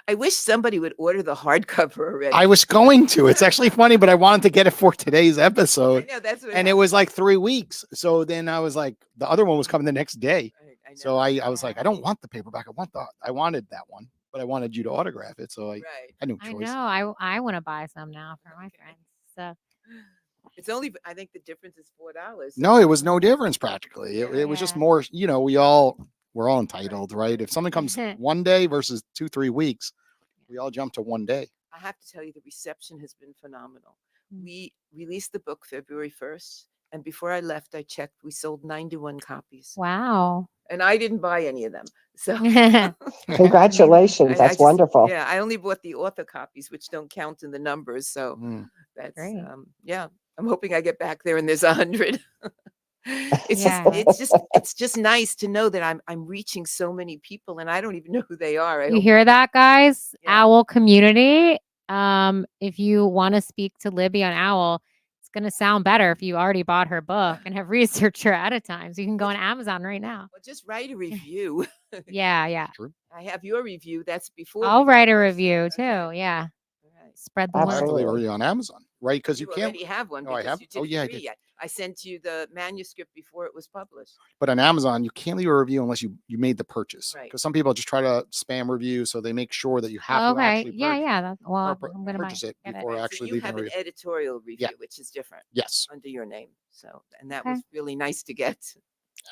I wish somebody would order the hardcover already.
I was going to. It's actually funny, but I wanted to get it for today's episode.
I know, that's what
and it was like 3 weeks. So then I was like, the other one was coming the next day.
I know.
So I was like, I don't want the paperback. I wanted that one. but I wanted you to autograph it, so I
Right.
had no
I
choice.
know. I want to buy some now for my
Okay.
friends. So
It's only, I think the difference is $4.
No, it was no difference practically. It was just
Yeah.
more, we're all entitled, right? If something comes one day versus 2-3 weeks, we all jump to one day.
I have to tell you, the reception has been phenomenal.
Mm.
We released the book February 1st, and before I left, I checked, we sold 91 copies.
wow.
And I didn't buy any of them. So
Congratulations.
I
That's
just-
wonderful.
Yeah, I only bought the author copies, which don't count in the numbers. So
Mm.
that's
Great.
yeah. I'm hoping I get back there and there's 100. It's
Yeah.
it's just nice to know that I'm reaching so many people, and I don't even know who they are. I
You
hope
hear that, guys?
Yeah.
Owl community. If you want to speak to Libby on Owl, it's going to sound better if you already bought her book and have researched her ahead of time. So you can go on Amazon right now.
Well, just write a review.
Yeah.
True.
I have your review. That's before
I'll
we
write a
publish.
review too.
Okay.
Yeah.
All right.
Spread the
I
word.
have to leave a
Absolutely.
review on Amazon, right? Because you
You
can't.
already have one
Oh, I
because
have?
you did
Oh, yeah, I
three.
did.
I sent you the manuscript before it was published.
But on Amazon, you can't leave a review unless you made the purchase.
Right.
Because some people just try to spam review, so they make sure that you have to
Okay.
actually
Yeah. Well,
pur-
I'm going to
purchase it
get it.
before
Right, so
actually
you
leaving a
have an
review.
editorial review, which is different
Yes,
under your name. So, and that
Okay.
was really nice to get.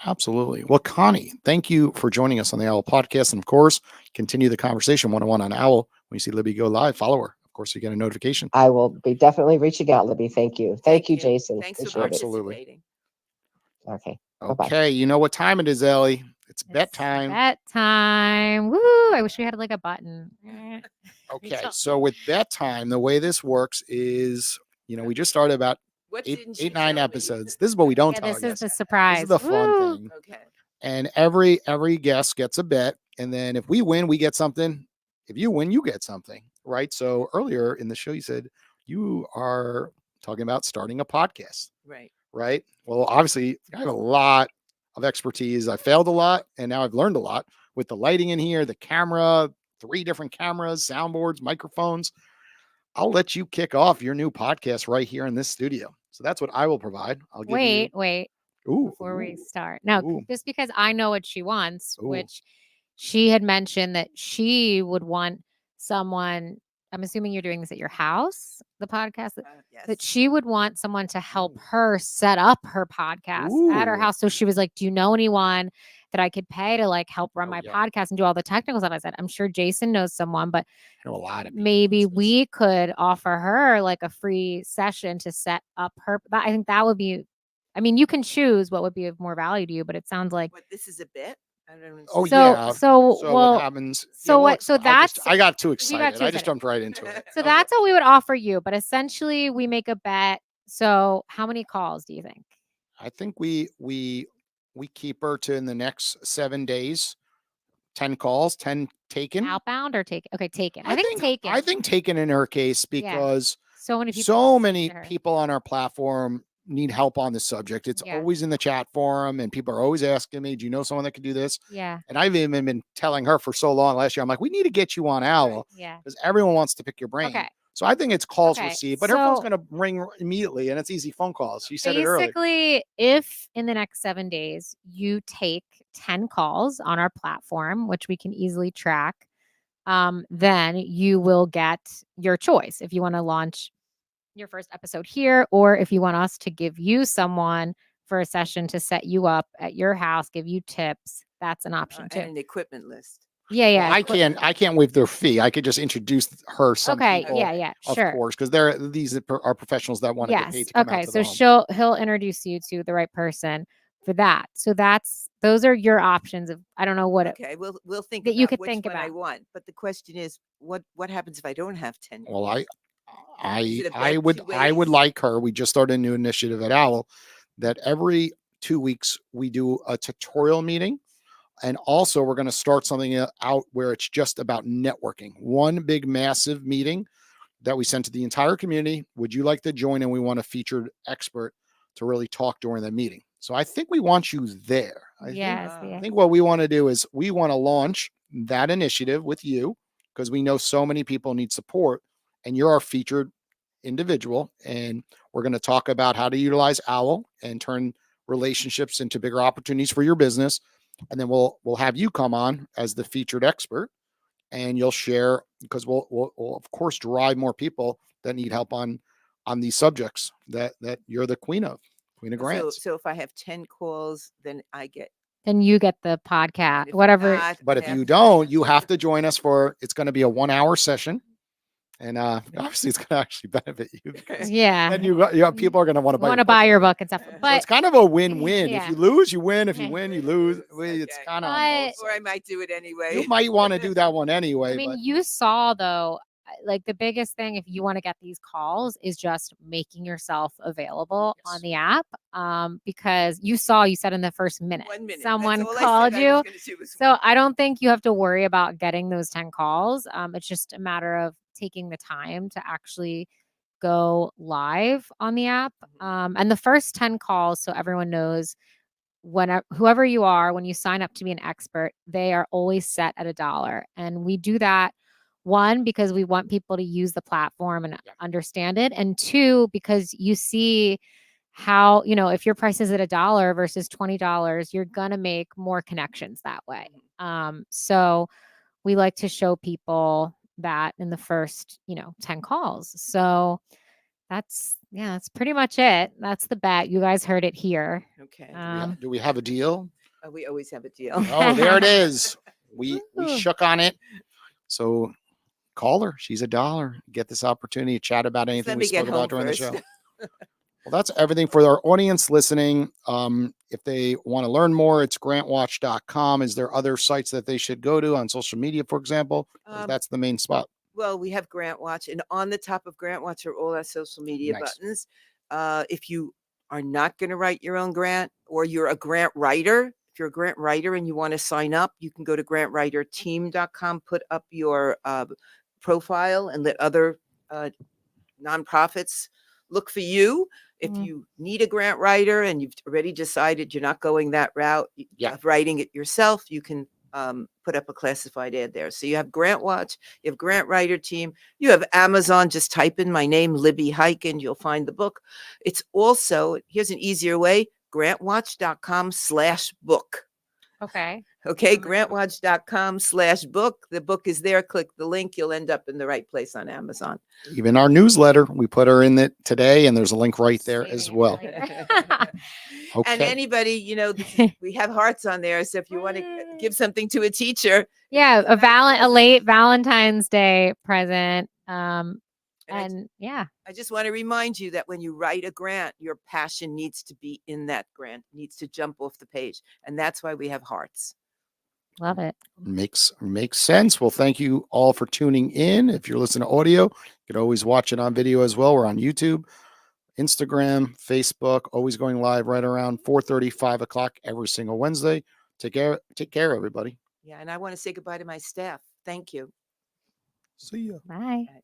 absolutely. Well, Connie, thank you for joining us on the Owl Podcast. And of course, continue the conversation one-on-one on Owl. When you see Libby go live, follow her. Of course, you get a notification.
I will be definitely reaching out, Libby. Thank you. Thank you, Jason.
Thanks for
Appreciate it.
Absolutely.
participating.
Okay. Bye-bye.
Okay, you know what time it is, Ellie. It's
It's
bedtime.
Bedtime. Woo! I wish we had like a button.
Okay,
so-
so with bedtime, the way this works is, we just started about
What
eight,
didn't you
9
tell me?
episodes. This is what we don't
Yeah,
tell our
this is
guests.
the surprise.
This is the fun
Woo!
thing.
Okay.
And every guest gets a bet, and then if we win, we get something. If you win, you get something, right? So earlier in the show, you said you are talking about starting a podcast,
Right.
right? Well, obviously, I have a lot of expertise. I failed a lot, and now I've learned a lot with the lighting in here, the camera, 3 different cameras, soundboards, microphones. I'll let you kick off your new podcast right here in this studio. So that's what I will provide. I'll give
Wait.
you. Ooh,
Before we
ooh,
start. No,
ooh.
just because I know what she wants,
Ooh.
which she had mentioned that she would want someone. I'm assuming you're doing this at your house, the podcast,
Yes.
that she would want someone to help her set up her podcast at her
Ooh.
house. So she was like, do you know anyone that I could pay to like help run
Oh,
my
yeah.
podcast and do all the technical stuff? I said, I'm sure Jason knows someone, but
I know a lot of people
maybe
in this.
we could offer her like a free session to set up her. I think that would be, I mean, you can choose what would be of more value to you, but it sounds like
What, this is a bit? I don't understand.
Oh,
so.
yeah.
So,
So
well,
what happens?
so
we'll
what- so
explain. I
that's-
got too
got
excited.
too
I just
excited.
jumped right into it.
so
Okay.
that's what we would offer you. But essentially, we make a bet. So, how many calls do you think?
I think we keep her to in the next 7 days. 10 calls, 10 taken.
Outbound or taken? Okay, taken. I think taken.
I think taken in her case because
so many people.
so
listen
many
to her.
people on our platform need help on this subject. It's
Yeah.
always in the chat forum, and people are always asking me, "Do you know someone that could do this?"
Yeah,
And I've even been telling her for so long last year. I'm like, "We need to get you on Owl
yeah.
because everyone wants to pick your brain."
Okay.
So I think it's calls
Okay,
received, but her phone's
so-
going to ring immediately, and it's easy phone calls. She said it earlier.
Basically, if in the next 7 days you take 10 calls on our platform, which we can easily track, then you will get your choice if you want to launch your first episode here, or if you want us to give you someone for a session to set you up at your house, give you tips. That's an option too.
And an equipment list.
Yeah,
Well,
yeah.
I can't waive their fee. I could just introduce her some
Okay,
people,
yeah,
of
sure.
course, because these are professionals that want to get paid
Yes.
to come out
Okay.
to
So
the home.
he'll introduce you to the right person for that. So those are your options of I don't know what
Okay, we'll think
that
about
you could
which
think
one I
about.
want. But the question is, what happens if I don't have 10?
Well,
Is it a
I
bet
would
two
I would
ways?
like her. We just started a new initiative at Owl that every 2 weeks we do a tutorial meeting. And also we're going to start something out where it's just about networking. One big massive meeting that we send to the entire community. Would you like to join? And we want a featured expert to really talk during the meeting. So I think we want you there.
Yes.
Ah.
I
Yeah.
think what we want to do is we want to launch that initiative with you because we know so many people need support and you're our featured individual. And we're going to talk about how to utilize Owl and turn relationships into bigger opportunities for your business. And then we'll have you come on as the featured expert and you'll share, because we'll of course drive more people that need help on these subjects that you're the queen of grants.
So if I have 10 calls, then I get.
Then you get the
and
podcast,
if
whatever.
not,
But
I
if
have
you
to-
don't, you have to join us it's going to be a 1-hour session. And obviously it's going to actually benefit you. Because
Yeah.
then you people are going to want to buy,
buy your book and stuff.
So
So
But
it's kind of a win-win.
Yeah.
If you lose, you win. If you
Yeah.
win, you lose. It's
Okay.
kind of
But-
Or I might do it anyway.
you might want to do that one anyway.
I mean,
but
you saw though, like the biggest thing if you want to get these calls is just making yourself available
Yes.
on the app. Because you said in the first minute,
1 minute.
someone
That's all I
called
said I
you.
was gonna do was
So I don't think you have to worry about getting those 10 calls. It's just a matter of taking the time to actually go live on the app. And the first 10 calls, so everyone knows, whoever you are, when you sign up to be an expert, they are always set at $1. And we do that, one, because we want people to use the platform and understand it. And two, because you see how, if your price is at $1 versus $20, you're going to make more connections that way. So we like to show people that in the first, 10 calls. So that's pretty much it. That's the bet. You guys heard it here.
Okay.
do we have a deal?
We always have a deal.
Oh, there it is. We
Ooh.
shook on it. So call her. She's $1. Get this opportunity to chat about anything
Let
we
me get
spoke about
home
during
first.
the show. Well, that's everything for our audience listening. If they want to learn more, it's grantwatch.com. Is there other sites that they should go to on social media, for example? Or that's the main spot.
Well, we have Grant Watch, and on the top of Grant Watch are all our social media
Nice.
buttons. If you are not going to write your own grant, or you're a grant writer, if you're a grant writer and you want to sign up, you can go to grantwriterteam.com, put up your profile, and let other nonprofits look for you. If you need a grant writer and you've already decided you're not going that route of writing it yourself, you can put up a classified ad there. So you have Grant Watch, you have Grant Writer Team, you have Amazon. Just type in my name, Libby Hikind, you'll find the book. It's also, here's an easier way, grantwatch.com/book.
Okay.
Okay, grantwatch.com/book. The book is there. Click the link. You'll end up in the right place on Amazon.
Even our newsletter, we put her in it today, and there's a link right there as well. Okay.
And anybody, we have hearts on there. So if you want to give something to a teacher,
Yeah,
it's a nice
a late Valentine's Day present.
And
Yeah.
I just want to remind you that when you write a grant, your passion needs to be in that grant, needs to jump off the page. And that's why we have hearts.
Love it.
Makes sense. Well, thank you all for tuning in. If you're listening to audio, you can always watch it on video as well. We're on YouTube, Instagram, Facebook, always going live right around 4:30, 5 o'clock every single Wednesday. Take care, everybody.
Yeah. And I want to say goodbye to my staff. Thank you.
See ya.
Bye.
Bye.